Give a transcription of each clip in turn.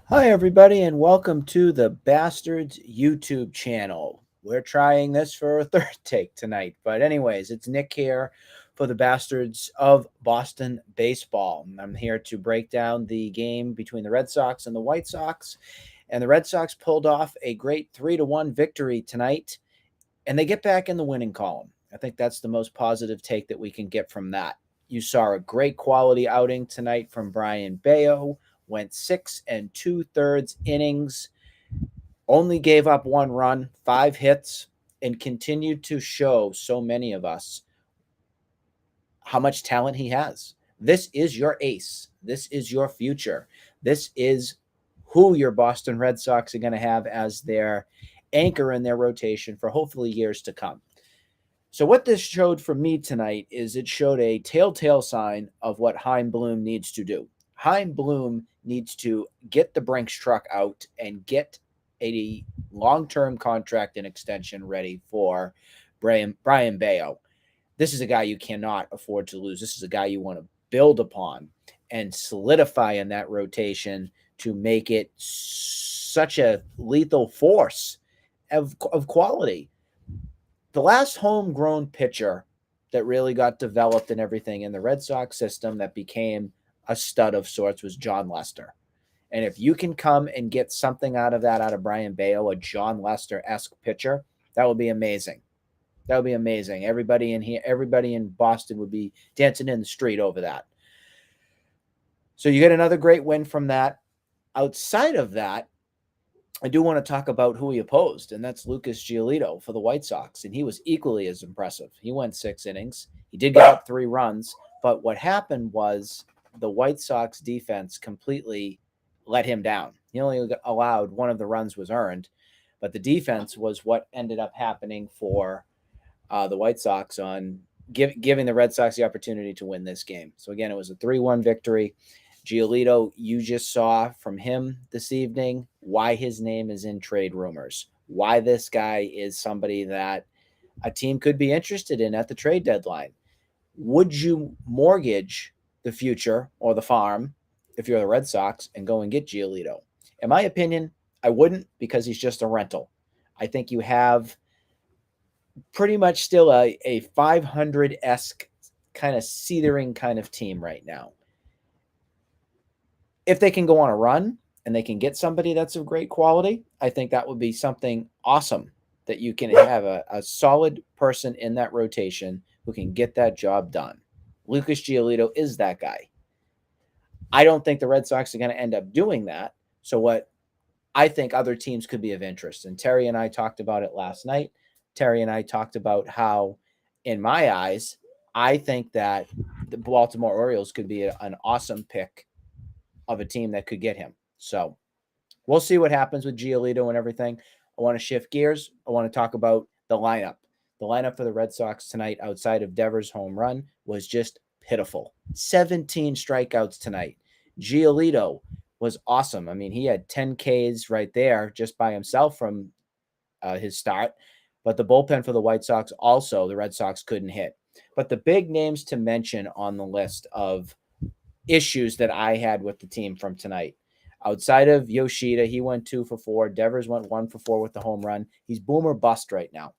Hi, everybody, and welcome to the Bastards YouTube channel. We're trying this for a third take tonight. But, anyways, it's Nick here for the Bastards of Boston Baseball. I'm here to break down the game between the Red Sox and the White Sox. And the Red Sox pulled off a great 3-1 victory tonight, and they get back in the winning column. I think that's the most positive take that we can get from that. You saw a great quality outing tonight from Brayan Bello, went 6 2/3 innings, only gave up 1 run, 5 hits, and continued to show so many of us how much talent he has. This is your ace. This is your future. This is who your Boston Red Sox are going to have as their anchor in their rotation for hopefully years to come. So what this showed for me tonight is it showed a telltale sign of what Heim Bloom needs to do. Heim Bloom needs to get the Brinks truck out and get a long-term contract and extension ready for Brayan Bello. This is a guy you cannot afford to lose. This is a guy you want to build upon and solidify in that rotation to make it such a lethal force of quality. The last homegrown pitcher that really got developed and everything in the Red Sox system that became a stud of sorts was John Lester. And if you can come and get something out of that, out of Brayan Bello, a John Lester-esque pitcher, that would be amazing. That would be amazing. Everybody in here, everybody in Boston would be dancing in the street over that. So you get another great win from that. Outside of that, I do want to talk about who he opposed, and that's Lucas Giolito for the White Sox, and he was equally as impressive. He went 6 innings. He did give up 3 runs, but what happened was the White Sox defense completely let him down. He only allowed one of the runs was earned, but the defense was what ended up happening for the White Sox on giving the Red Sox the opportunity to win this game. So again, it was a 3-1 victory. Giolito, you just saw from him this evening why his name is in trade rumors, why this guy is somebody that a team could be interested in at the trade deadline. Would you mortgage the future or the farm if you're the Red Sox and go and get Giolito? In my opinion, I wouldn't, because he's just a rental. I think you have pretty much still a 500-esque kind of seethering kind of team right now. If they can go on a run and they can get somebody that's of great quality, I think that would be something awesome, that you can have a solid person in that rotation who can get that job done. Lucas Giolito is that guy. I don't think the Red Sox are going to end up doing that. So what I think other teams could be of interest. And Terry and I talked about it last night. Terry and I talked about how, in my eyes, I think that the Baltimore Orioles could be an awesome pick of a team that could get him. So we'll see what happens with Giolito and everything. I want to shift gears. I want to talk about the lineup. The lineup for the Red Sox tonight, outside of Devers' home run, was just pitiful. 17 strikeouts tonight. Giolito was awesome. I mean, he had 10 Ks right there just by himself from his start. But the bullpen for the White Sox also, the Red Sox couldn't hit. But the big names to mention on the list of issues that I had with the team from tonight, outside of Yoshida, he went 2 for 4. Devers went 1 for 4 with the home run. He's boom or bust right now.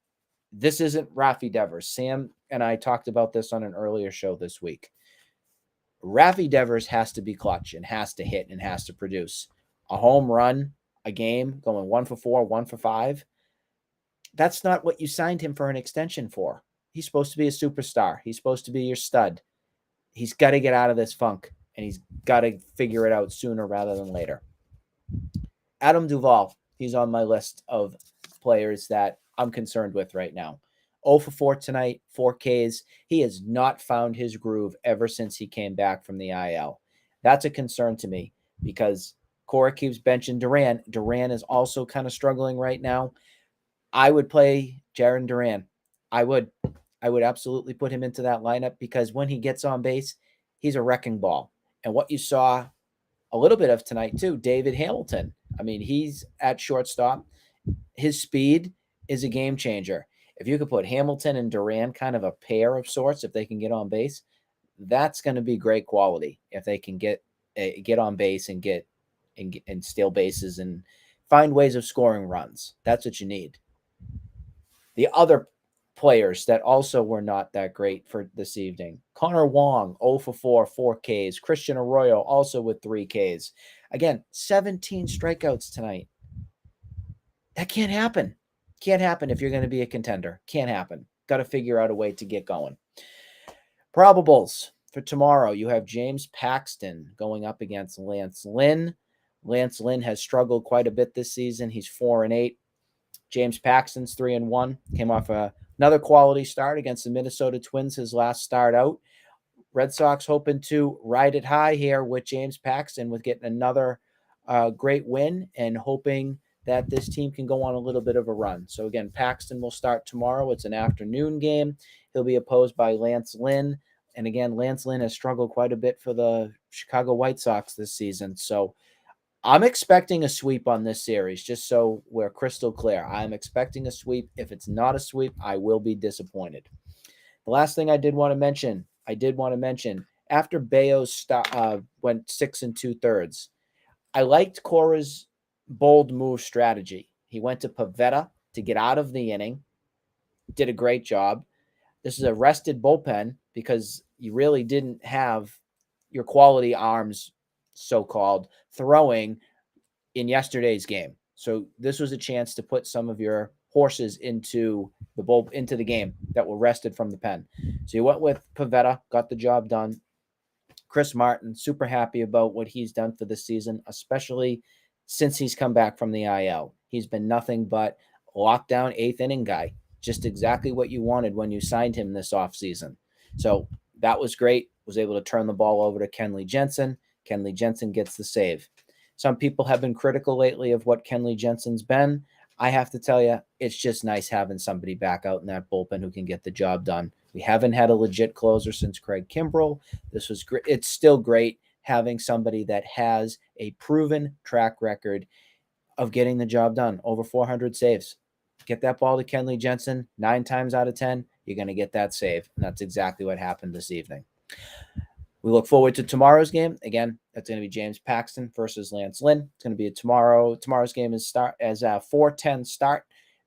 This isn't Rafi Devers. Sam and I talked about this on an earlier show this week. Rafi Devers has to be clutch and has to hit and has to produce. A home run a game, going 1 for 4, 1 for 5. That's not what you signed him for an extension for. He's supposed to be a superstar. He's supposed to be your stud. He's got to get out of this funk, and he's got to figure it out sooner rather than later. Adam Duvall, he's on my list of players that I'm concerned with right now. 0 for 4 tonight, 4 Ks. He has not found his groove ever since he came back from the IL. That's a concern to me, because Cora keeps benching Duran. Duran is also kind of struggling right now. I would play Jarren Duran. I would absolutely put him into that lineup, because when he gets on base, he's a wrecking ball. And what you saw a little bit of tonight too, David Hamilton. I mean, he's at shortstop. His speed is a game changer. If you could put Hamilton and Duran, kind of a pair of sorts, if they can get on base, that's going to be great quality. If they can get on base and get and steal bases and find ways of scoring runs. That's what you need. The other players that also were not that great for this evening: Connor Wong, 0 for 4, 4 Ks. Christian Arroyo also with 3 Ks. Again, 17 strikeouts tonight. That can't happen. Can't happen if you're going to be a contender. Can't happen. Got to figure out a way to get going. Probables for tomorrow. You have James Paxton going up against Lance Lynn. Lance Lynn has struggled quite a bit this season. He's 4-8. James Paxton's 3-1. Came off another quality start against the Minnesota Twins, his last start out. Red Sox hoping to ride it high here with James Paxton, with getting another great win and hoping that this team can go on a little bit of a run. So again, Paxton will start tomorrow. It's an afternoon game. He'll be opposed by Lance Lynn. And again, Lance Lynn has struggled quite a bit for the Chicago White Sox this season. So I'm expecting a sweep on this series, just so we're crystal clear. I'm expecting a sweep. If it's not a sweep, I will be disappointed. The last thing I did want to mention, after Bello went 6 2/3, I liked Cora's bold move strategy. He went to Pavetta to get out of the inning, did a great job. This is a rested bullpen because you really didn't have your quality arms, so-called, throwing in yesterday's game. So this was a chance to put some of your horses into the game that were rested from the pen. So you went with Pavetta, got the job done. Chris Martin, super happy about what he's done for this season, especially since he's come back from the IL. He's been nothing but lockdown 8th inning guy, just exactly what you wanted when you signed him this offseason. So that was great. Was able to turn the ball over to Kenley Jensen. Kenley Jensen gets the save. Some people have been critical lately of what Kenley Jensen's been. I have to tell you, it's just nice having somebody back out in that bullpen who can get the job done. We haven't had a legit closer since Craig Kimbrell. This was great. It's still great having somebody that has a proven track record of getting the job done. Over 400 saves. Get that ball to Kenley Jensen 9 times out of 10, you're going to get that save. And that's exactly what happened this evening. We look forward to tomorrow's game. Again, that's going to be James Paxton versus Lance Lynn. It's going to be tomorrow's game is a 4:10 start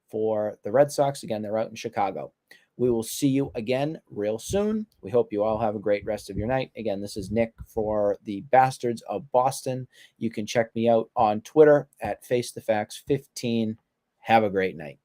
for the Red Sox. Again, they're out in Chicago. We will see you again real soon. We hope you all have a great rest of your night. Again, this is Nick for the Bastards of Boston. You can check me out on Twitter at FaceTheFacts15. Have a great night.